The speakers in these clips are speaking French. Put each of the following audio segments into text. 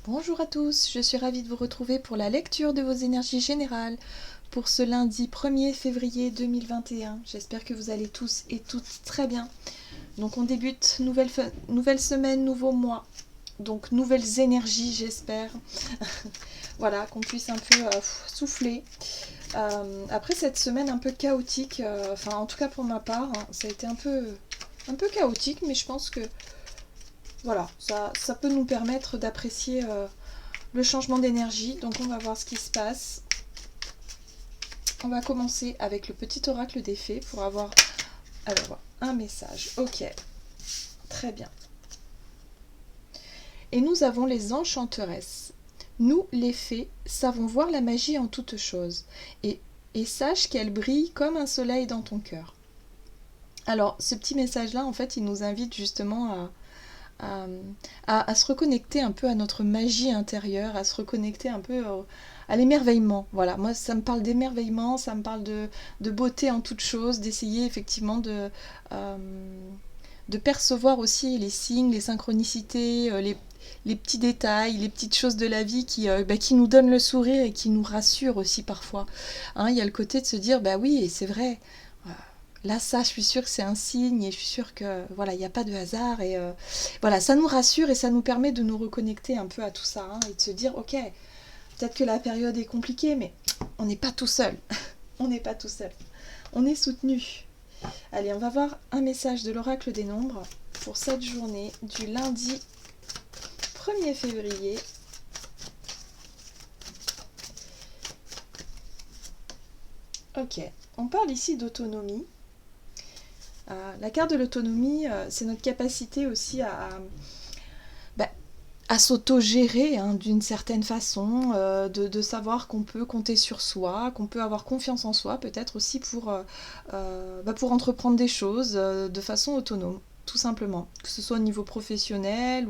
Bonjour à tous, je suis ravie de vous retrouver pour la lecture de vos énergies générales pour ce lundi 1er février 2021. J'espère que vous allez tous et toutes très bien. Donc on débute, nouvelle semaine, nouveau mois, donc nouvelles énergies j'espère. Voilà, qu'on puisse un peu souffler. Après cette semaine un peu chaotique, enfin en tout cas pour ma part, hein, ça a été un peu chaotique, mais je pense que voilà, ça peut nous permettre d'apprécier le changement d'énergie. Donc on va voir ce qui se passe. On va commencer avec le petit oracle des fées pour avoir alors un message. Ok, très bien. Et nous avons les enchanteresses. Nous, les fées, savons voir la magie en toutes choses. Et sache qu'elle brille comme un soleil dans ton cœur. Alors, ce petit message-là, en fait, il nous invite justement à se reconnecter un peu à notre magie intérieure, à se reconnecter un peu à l'émerveillement. Voilà, moi ça me parle d'émerveillement, ça me parle de beauté en toute chose, d'essayer effectivement de percevoir aussi les signes, les synchronicités, les petits détails, les petites choses de la vie qui nous donnent le sourire et qui nous rassurent aussi parfois. Hein, il y a le côté de se dire, bah oui, et c'est vrai, là ça je suis sûre que c'est un signe et je suis sûre que voilà, il n'y a pas de hasard et voilà, ça nous rassure et ça nous permet de nous reconnecter un peu à tout ça, hein, et de se dire ok, peut-être que la période est compliquée mais on n'est pas tout seul. On n'est pas tout seul, on est soutenu. Allez, on va voir un message de l'oracle des nombres pour cette journée du lundi 1er février. Ok, on parle ici d'autonomie. La carte de l'autonomie, c'est notre capacité aussi à s'auto-gérer, hein, d'une certaine façon, de savoir qu'on peut compter sur soi, qu'on peut avoir confiance en soi, peut-être aussi pour entreprendre des choses de façon autonome, tout simplement. Que ce soit au niveau professionnel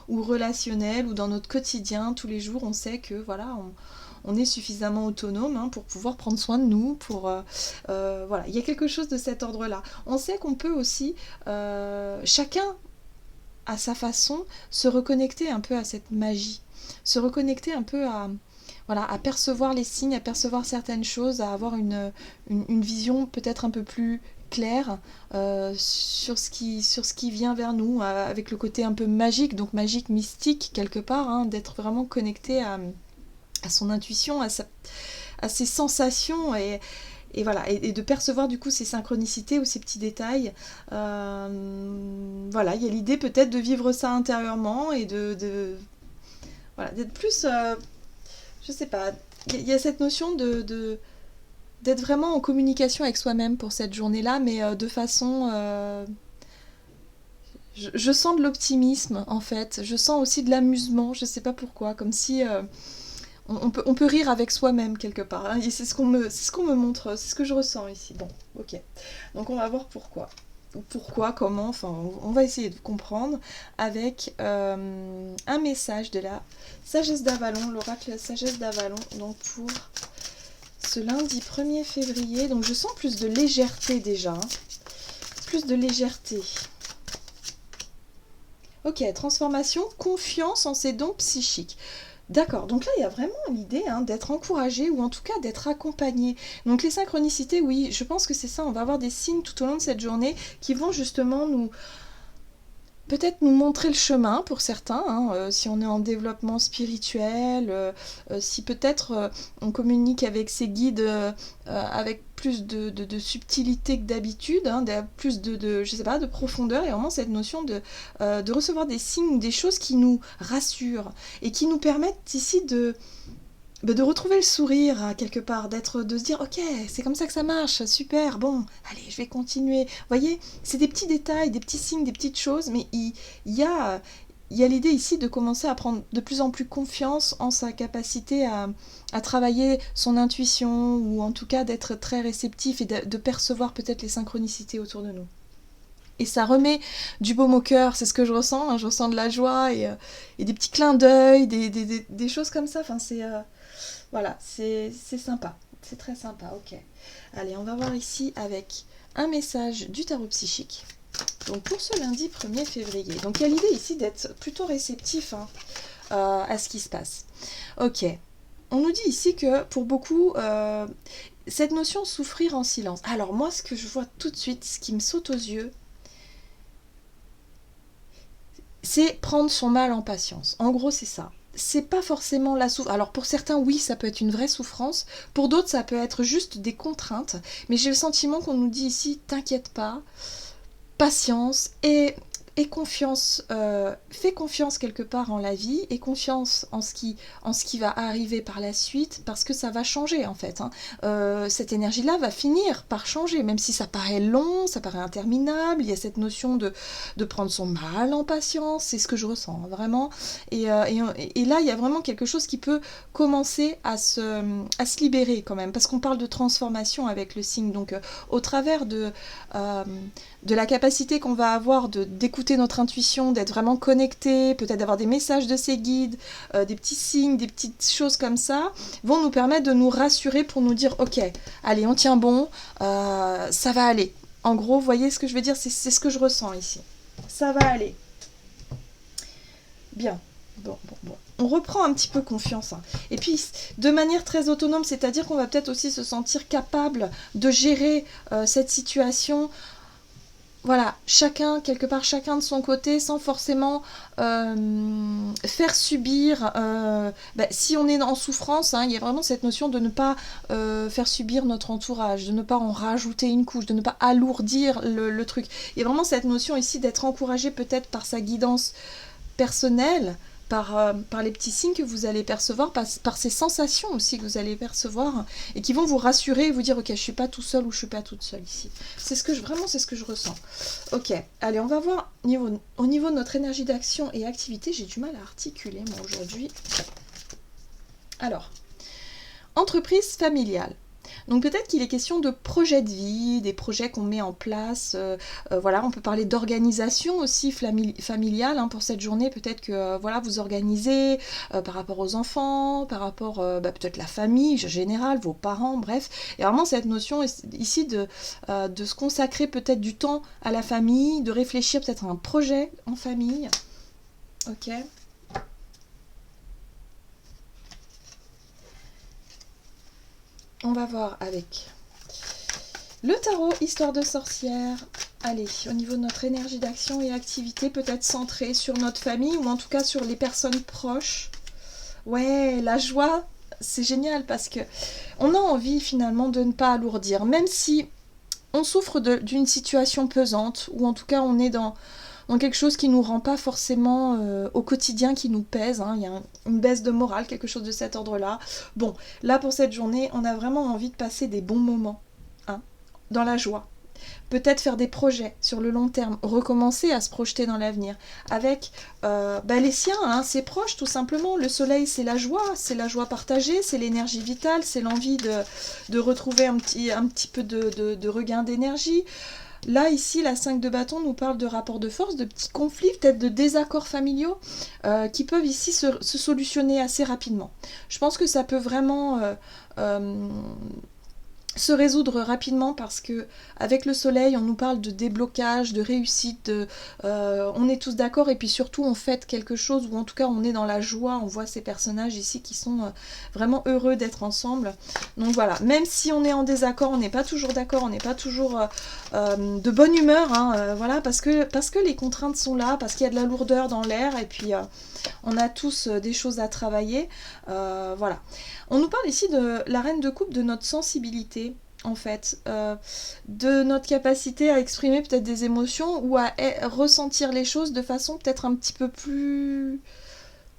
ou relationnel ou dans notre quotidien, tous les jours, on sait que voilà, on est suffisamment autonome, hein, pour pouvoir prendre soin de nous, voilà, il y a quelque chose de cet ordre-là. On sait qu'on peut aussi, chacun à sa façon, se reconnecter un peu à cette magie, se reconnecter un peu à percevoir les signes, à percevoir certaines choses, à avoir une vision peut-être un peu plus claire sur ce qui vient vers nous, avec le côté un peu magique, donc magique, mystique quelque part, hein, d'être vraiment connecté à son intuition, à ses sensations et voilà, et de percevoir du coup ces synchronicités ou ces petits détails. Voilà, il y a l'idée peut-être de vivre ça intérieurement et voilà, d'être plus, je sais pas, il y a cette notion d'être vraiment en communication avec soi-même pour cette journée-là, mais de façon... je sens de l'optimisme en fait, je sens aussi de l'amusement, je sais pas pourquoi, comme si... on peut rire avec soi-même quelque part, hein. C'est ce qu'on me montre, c'est ce que je ressens ici. Bon, ok. Donc on va voir pourquoi. Pourquoi, comment, enfin on va essayer de comprendre avec un message de la sagesse d'Avalon, l'oracle de la sagesse d'Avalon, donc pour ce lundi 1er février. Donc je sens plus de légèreté déjà, hein. Plus de légèreté. Ok, transformation, confiance en ses dons psychiques. D'accord, donc là il y a vraiment l'idée, hein, d'être encouragé ou en tout cas d'être accompagné. Donc les synchronicités, oui, je pense que c'est ça, on va avoir des signes tout au long de cette journée qui vont justement peut-être nous montrer le chemin pour certains, hein, si on est en développement spirituel, si peut-être on communique avec ses guides avec plus de subtilité que d'habitude, hein, plus je sais pas, de profondeur, et vraiment cette notion de recevoir des signes, des choses qui nous rassurent et qui nous permettent ici de retrouver le sourire quelque part, de se dire ok, c'est comme ça que ça marche, super, bon, allez, je vais continuer. Vous voyez, c'est des petits détails, des petits signes, des petites choses, mais il y a l'idée ici de commencer à prendre de plus en plus confiance en sa capacité à travailler son intuition, ou en tout cas d'être très réceptif et de percevoir peut-être les synchronicités autour de nous. Et ça remet du baume au cœur, c'est ce que je ressens, hein, je ressens de la joie et des petits clins d'œil, des choses comme ça, enfin c'est... voilà, c'est sympa, c'est très sympa, ok. Allez, on va voir ici avec un message du tarot psychique. Donc pour ce lundi 1er février. Donc il y a l'idée ici d'être plutôt réceptif, hein, à ce qui se passe. Ok. On nous dit ici que pour beaucoup, cette notion de souffrir en silence. Alors moi, ce que je vois tout de suite, ce qui me saute aux yeux, c'est prendre son mal en patience. En gros, c'est ça. C'est pas forcément la souffrance. Alors pour certains, oui, ça peut être une vraie souffrance. Pour d'autres, ça peut être juste des contraintes. Mais j'ai le sentiment qu'on nous dit ici, t'inquiète pas, patience et confiance, fais confiance quelque part en la vie et confiance en ce qui va arriver par la suite parce que ça va changer en fait. Hein. Cette énergie-là va finir par changer, même si ça paraît long, ça paraît interminable. Il y a cette notion de prendre son mal en patience, c'est ce que je ressens hein, vraiment. Et là, il y a vraiment quelque chose qui peut commencer à se libérer quand même, parce qu'on parle de transformation avec le signe. Donc, au travers de la capacité qu'on va avoir d'écouter notre intuition, d'être vraiment connecté, peut-être d'avoir des messages de ses guides, des petits signes, des petites choses comme ça, vont nous permettre de nous rassurer pour nous dire ok, allez, on tient bon, ça va aller. En gros, vous voyez ce que je veux dire, c'est ce que je ressens ici. Ça va aller. Bien. Bon. On reprend un petit peu confiance. Hein. Et puis, de manière très autonome, c'est-à-dire qu'on va peut-être aussi se sentir capable de gérer cette situation. Voilà, chacun, quelque part, chacun de son côté, sans forcément faire subir. Si on est en souffrance, hein, il y a vraiment cette notion de ne pas faire subir notre entourage, de ne pas en rajouter une couche, de ne pas alourdir le truc. Il y a vraiment cette notion ici d'être encouragé peut-être par sa guidance personnelle, par les petits signes que vous allez percevoir, par ces sensations aussi que vous allez percevoir et qui vont vous rassurer et vous dire ok, je suis pas tout seul ou je suis pas toute seule ici. Vraiment c'est ce que je ressens. Ok, allez, on va voir au niveau de notre énergie d'action et activité. J'ai du mal à articuler moi aujourd'hui. Alors, entreprise familiale. Donc peut-être qu'il est question de projets de vie, des projets qu'on met en place. Voilà, on peut parler d'organisation aussi familiale hein, pour cette journée. Peut-être que voilà, vous organisez par rapport aux enfants, par rapport peut-être la famille générale, vos parents, bref. Il y a vraiment cette notion ici de se consacrer peut-être du temps à la famille, de réfléchir peut-être à un projet en famille. Ok. On va voir avec le tarot, histoire de sorcière. Allez, au niveau de notre énergie d'action et activité, peut-être centrée sur notre famille ou en tout cas sur les personnes proches. Ouais, la joie, c'est génial parce que on a envie finalement de ne pas alourdir, même si on souffre d'une situation pesante ou en tout cas on est dans quelque chose qui ne nous rend pas forcément au quotidien, qui nous pèse. Hein. Il y a une baisse de morale, quelque chose de cet ordre-là. Bon, là pour cette journée, on a vraiment envie de passer des bons moments, hein, dans la joie. Peut-être faire des projets sur le long terme, recommencer à se projeter dans l'avenir avec les siens, hein, ses proches tout simplement. Le soleil, c'est la joie partagée, c'est l'énergie vitale, c'est l'envie de retrouver un petit peu de regain d'énergie. Là, ici, la 5 de bâton nous parle de rapports de force, de petits conflits, peut-être de désaccords familiaux qui peuvent ici se solutionner assez rapidement. Je pense que ça peut vraiment se résoudre rapidement parce que avec le soleil on nous parle de déblocage, de réussite, on est tous d'accord et puis surtout on fête quelque chose ou en tout cas on est dans la joie, on voit ces personnages ici qui sont vraiment heureux d'être ensemble. Donc voilà, même si on est en désaccord, on n'est pas toujours d'accord, on n'est pas toujours de bonne humeur, hein, voilà, parce que les contraintes sont là, parce qu'il y a de la lourdeur dans l'air et puis on a tous des choses à travailler, voilà. On nous parle ici de la reine de coupe, de notre sensibilité, en fait, de notre capacité à exprimer peut-être des émotions ou à ressentir les choses de façon peut-être un petit peu plus...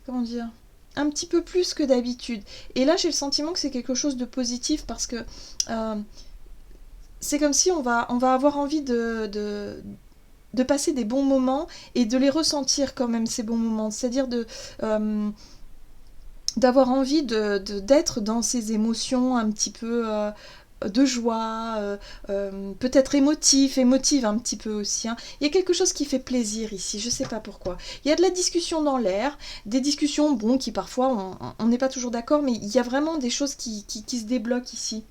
Comment dire ? Un petit peu plus que d'habitude. Et là, j'ai le sentiment que c'est quelque chose de positif parce que c'est comme si on va avoir envie de passer des bons moments et de les ressentir quand même, ces bons moments. C'est-à-dire d'avoir envie d'être dans ces émotions un petit peu de joie, peut-être émotive un petit peu aussi. Hein. Il y a quelque chose qui fait plaisir ici, je sais pas pourquoi. Il y a de la discussion dans l'air, des discussions, bon, qui parfois on n'est pas toujours d'accord, mais il y a vraiment des choses qui se débloquent ici.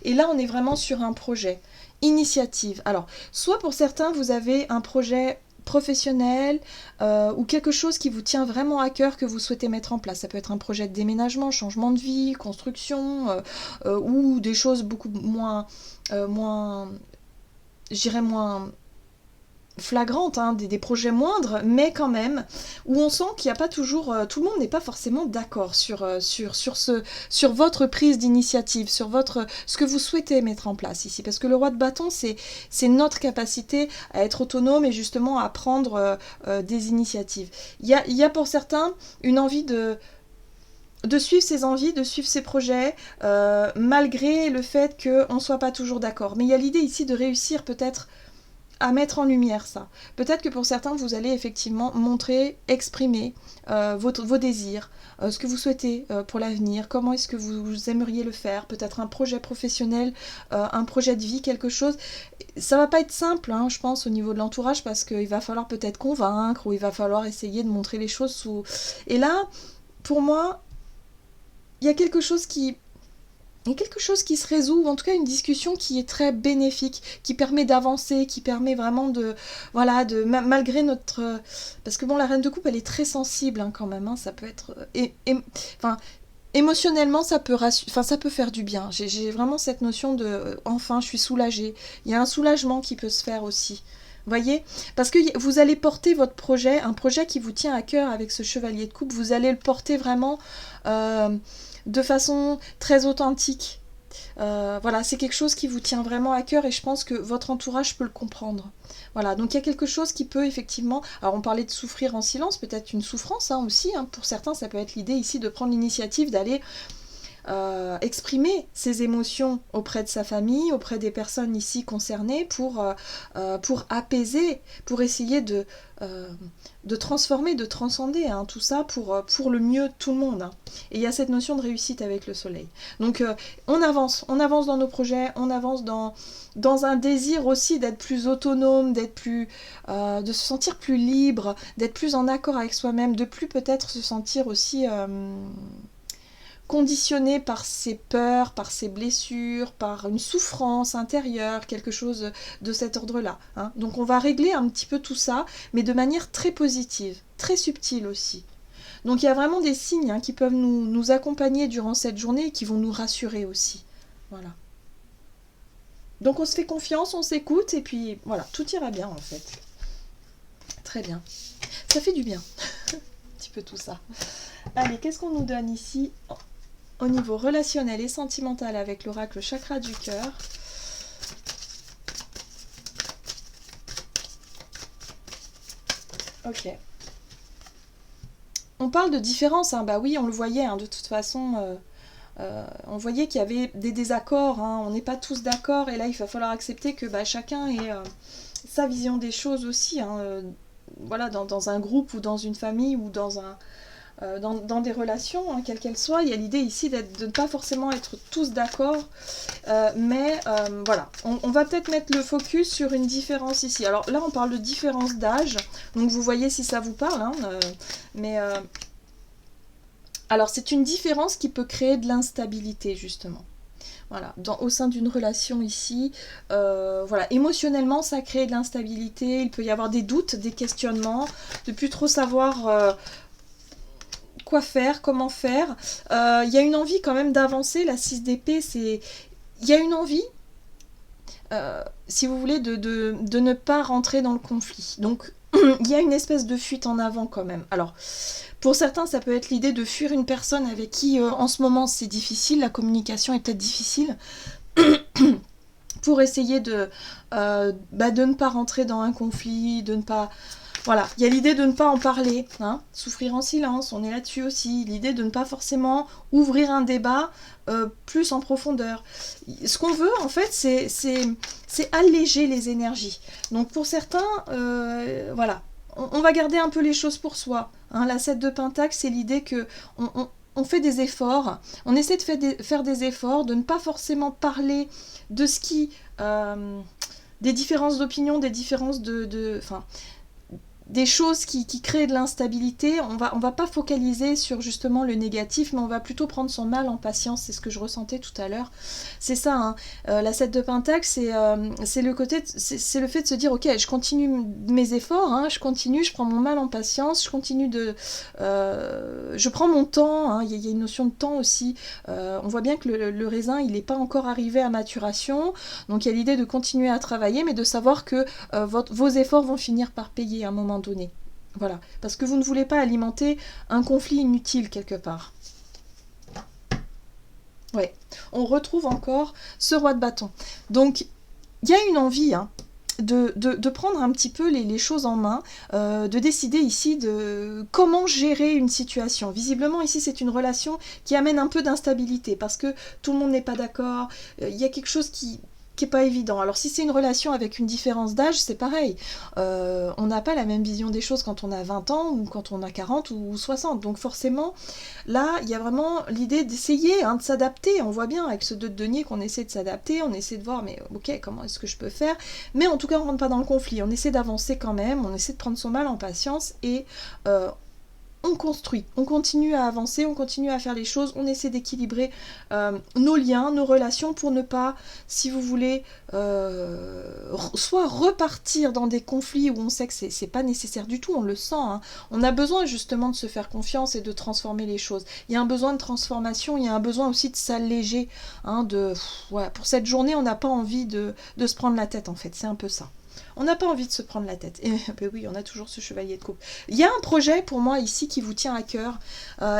Et là, on est vraiment sur un projet, initiative. Alors, soit pour certains, vous avez un projet professionnel ou quelque chose qui vous tient vraiment à cœur que vous souhaitez mettre en place. Ça peut être un projet de déménagement, changement de vie, construction ou des choses beaucoup moins j'irais moins flagrantes, hein, des projets moindres, mais quand même, où on sent qu'il n'y a pas toujours, tout le monde n'est pas forcément d'accord sur votre prise d'initiative, sur ce que vous souhaitez mettre en place ici. Parce que le roi de bâton, c'est notre capacité à être autonome et justement à prendre des initiatives. Il y a pour certains une envie de suivre ses envies, de suivre ses projets, malgré le fait qu'on ne soit pas toujours d'accord. Mais il y a l'idée ici de réussir peut-être à mettre en lumière ça. Peut-être que pour certains, vous allez effectivement montrer, exprimer vos désirs, ce que vous souhaitez pour l'avenir, comment est-ce que vous aimeriez le faire, peut-être un projet professionnel, un projet de vie, quelque chose. Ça va pas être simple, hein, je pense, au niveau de l'entourage, parce qu'il va falloir peut-être convaincre, ou il va falloir essayer de montrer les choses sous... Et là, pour moi, il y a quelque chose qui se résout, ou en tout cas une discussion qui est très bénéfique, qui permet d'avancer, qui permet vraiment malgré notre... Parce que bon, la reine de coupe, elle est très sensible hein, quand même, hein, ça peut être... émotionnellement, ça peut faire du bien. J'ai vraiment cette notion de... enfin, je suis soulagée. Il y a un soulagement qui peut se faire aussi. Voyez, parce que vous allez porter votre projet, un projet qui vous tient à cœur avec ce chevalier de coupe, vous allez le porter vraiment... de façon très authentique. Voilà, c'est quelque chose qui vous tient vraiment à cœur et je pense que votre entourage peut le comprendre. Voilà, donc il y a quelque chose qui peut effectivement... Alors on parlait de souffrir en silence, peut-être une souffrance hein, aussi. Hein. Pour certains, ça peut être l'idée ici de prendre l'initiative d'aller exprimer ses émotions auprès de sa famille, auprès des personnes ici concernées pour apaiser, pour essayer de transformer, de transcender hein, tout ça pour le mieux de tout le monde. Hein. Et il y a cette notion de réussite avec le soleil. Donc on avance dans nos projets, on avance dans un désir aussi d'être plus autonome, d'être plus, de se sentir plus libre, d'être plus en accord avec soi-même, de plus peut-être se sentir aussi... conditionné par ses peurs, par ses blessures, par une souffrance intérieure, quelque chose de cet ordre-là. Hein. Donc on va régler un petit peu tout ça, mais de manière très positive, très subtile aussi. Donc il y a vraiment des signes hein, qui peuvent nous accompagner durant cette journée et qui vont nous rassurer aussi. Voilà. Donc on se fait confiance, on s'écoute et puis voilà, tout ira bien en fait. Très bien. Ça fait du bien. Un petit peu tout ça. Allez, qu'est-ce qu'on nous donne ici ? Au niveau relationnel et sentimental avec l'oracle chakra du cœur. Ok. On parle de différence, hein. Bah oui, on le voyait, hein, de toute façon, on voyait qu'il y avait des désaccords, hein. On n'est pas tous d'accord, et là il va falloir accepter que chacun ait sa vision des choses aussi, hein, voilà, dans un groupe ou dans une famille ou dans des relations, hein, quelles qu'elles soient, il y a l'idée ici de ne pas forcément être tous d'accord, mais voilà, on va peut-être mettre le focus sur une différence ici. Alors là, on parle de différence d'âge, donc vous voyez si ça vous parle, hein, mais alors c'est une différence qui peut créer de l'instabilité, justement. Voilà, au sein d'une relation ici, voilà, émotionnellement ça crée de l'instabilité, il peut y avoir des doutes, des questionnements, de plus trop savoir... quoi faire, comment faire. Il y a une envie quand même d'avancer. La 6 d'épée, il y a une envie, si vous voulez, de ne pas rentrer dans le conflit. Donc, il y a une espèce de fuite en avant quand même. Alors, pour certains, ça peut être l'idée de fuir une personne avec qui, en ce moment, c'est difficile. La communication est peut-être difficile. Pour essayer de ne pas rentrer dans un conflit, de ne pas... Voilà, il y a l'idée de ne pas en parler, hein, souffrir en silence, on est là-dessus aussi, l'idée de ne pas forcément ouvrir un débat plus en profondeur. Ce qu'on veut, en fait, c'est alléger les énergies. Donc pour certains, voilà, on va garder un peu les choses pour soi. Hein. La 7 de Pentacle, c'est l'idée que on fait des efforts, on essaie de faire des efforts, de ne pas forcément parler de ce qui... des différences d'opinion, des différences des choses qui créent de l'instabilité, on va pas focaliser sur justement le négatif, mais on va plutôt prendre son mal en patience, c'est ce que je ressentais tout à l'heure. C'est ça, hein. La 7 de Pentacle, c'est le côté, c'est le fait de se dire, ok, je continue mes efforts, hein, je continue, je prends mon mal en patience, je continue je prends mon temps, hein, y a une notion de temps aussi. On voit bien que le raisin, il n'est pas encore arrivé à maturation, donc il y a l'idée de continuer à travailler, mais de savoir que vos efforts vont finir par payer à un moment donné. Voilà, parce que vous ne voulez pas alimenter un conflit inutile quelque part. Ouais, on retrouve encore ce roi de bâton. Donc, il y a une envie, hein, de prendre un petit peu les choses en main, de décider ici de comment gérer une situation. Visiblement, ici, c'est une relation qui amène un peu d'instabilité, parce que tout le monde n'est pas d'accord, il y a quelque chose qui est pas évident. Alors si c'est une relation avec une différence d'âge, c'est pareil. On n'a pas la même vision des choses quand on a 20 ans ou quand on a 40 ou 60. Donc forcément, là, il y a vraiment l'idée d'essayer, hein, de s'adapter. On voit bien avec ce 2 de denier qu'on essaie de s'adapter, on essaie de voir, mais ok, comment est-ce que je peux faire? Mais en tout cas, on rentre pas dans le conflit. On essaie d'avancer quand même, on essaie de prendre son mal en patience et on construit, on continue à avancer, on continue à faire les choses, on essaie d'équilibrer nos liens, nos relations pour ne pas, si vous voulez, soit repartir dans des conflits où on sait que c'est pas nécessaire du tout, on le sent, hein. On a besoin justement de se faire confiance et de transformer les choses. Il y a un besoin de transformation, il y a un besoin aussi de s'alléger, hein, voilà. Pour cette journée, on n'a pas envie de se prendre la tête en fait, c'est un peu ça. On n'a pas envie de se prendre la tête. Et ben oui, on a toujours ce chevalier de coupe. Il y a un projet pour moi ici qui vous tient à cœur.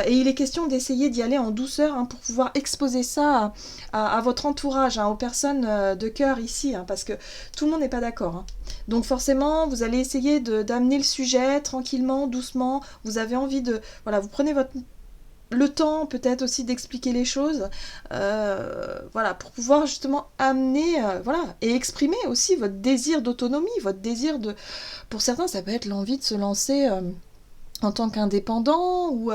Et il est question d'essayer d'y aller en douceur, hein, pour pouvoir exposer ça à votre entourage, hein, aux personnes de cœur ici. Hein, parce que tout le monde n'est pas d'accord. Hein. Donc forcément, vous allez essayer d'amener le sujet tranquillement, doucement. Vous avez envie de... Voilà, vous prenez le temps peut-être aussi d'expliquer les choses, voilà, pour pouvoir justement amener, voilà, et exprimer aussi votre désir d'autonomie, votre désir de... Pour certains, ça peut être l'envie de se lancer en tant qu'indépendant ou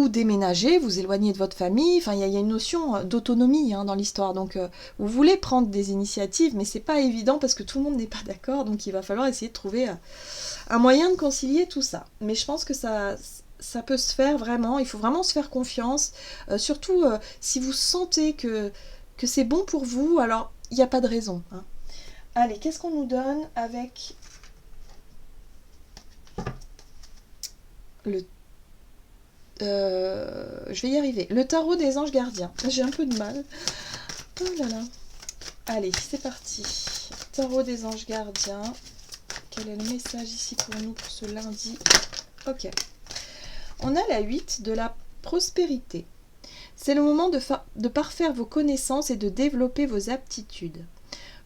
déménager, vous éloigner de votre famille, enfin il y a une notion d'autonomie, hein, dans l'histoire, donc vous voulez prendre des initiatives, mais c'est pas évident parce que tout le monde n'est pas d'accord, donc il va falloir essayer de trouver un moyen de concilier tout ça. Mais je pense que ça peut se faire vraiment, il faut vraiment se faire confiance, surtout si vous sentez que c'est bon pour vous, alors il n'y a pas de raison. Hein. Allez, qu'est-ce qu'on nous donne avec je vais y arriver. Le tarot des anges gardiens. J'ai un peu de mal. Oh là là. Allez, c'est parti. Tarot des anges gardiens. Quel est le message ici pour nous pour ce lundi? Ok. On a la 8 de la prospérité. C'est le moment de parfaire vos connaissances et de développer vos aptitudes.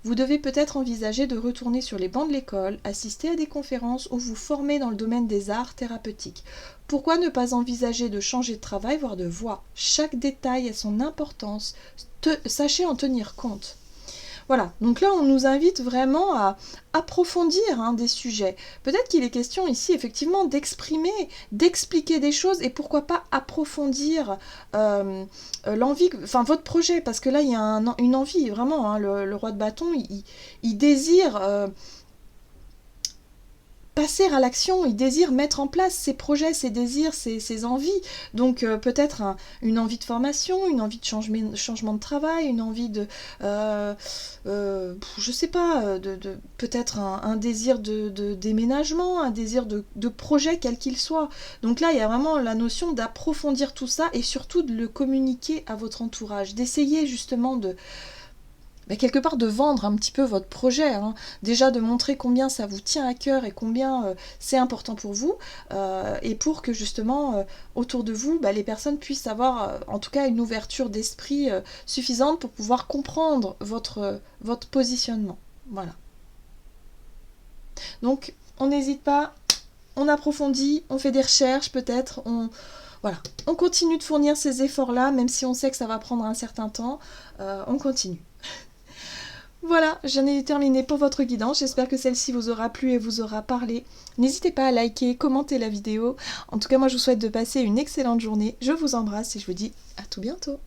Vous devez peut-être envisager de retourner sur les bancs de l'école, assister à des conférences ou vous former dans le domaine des arts thérapeutiques. Pourquoi ne pas envisager de changer de travail, voire de voie? Chaque détail a son importance. Sachez en tenir compte. Voilà, donc là on nous invite vraiment à approfondir, hein, des sujets. Peut-être qu'il est question ici effectivement d'exprimer, d'expliquer des choses et pourquoi pas approfondir l'envie, enfin votre projet, parce que là il y a une envie vraiment, hein, le roi de bâton, il désire... passer à l'action, il désire mettre en place ses projets, ses désirs, ses envies. Donc peut-être une envie de formation, une envie de changement de travail, une envie de... je sais pas, peut-être un désir de déménagement, un désir de projet quel qu'il soit. Donc là, il y a vraiment la notion d'approfondir tout ça et surtout de le communiquer à votre entourage, d'essayer justement quelque part de vendre un petit peu votre projet, hein. Déjà de montrer combien ça vous tient à cœur et combien c'est important pour vous, et pour que justement autour de vous, les personnes puissent avoir en tout cas une ouverture d'esprit suffisante pour pouvoir comprendre votre positionnement. Voilà. Donc on n'hésite pas, on approfondit, on fait des recherches peut-être, voilà, on continue de fournir ces efforts-là, même si on sait que ça va prendre un certain temps, on continue. Voilà, j'en ai terminé pour votre guidance. J'espère que celle-ci vous aura plu et vous aura parlé. N'hésitez pas à liker, commenter la vidéo. En tout cas, moi, je vous souhaite de passer une excellente journée. Je vous embrasse et je vous dis à tout bientôt.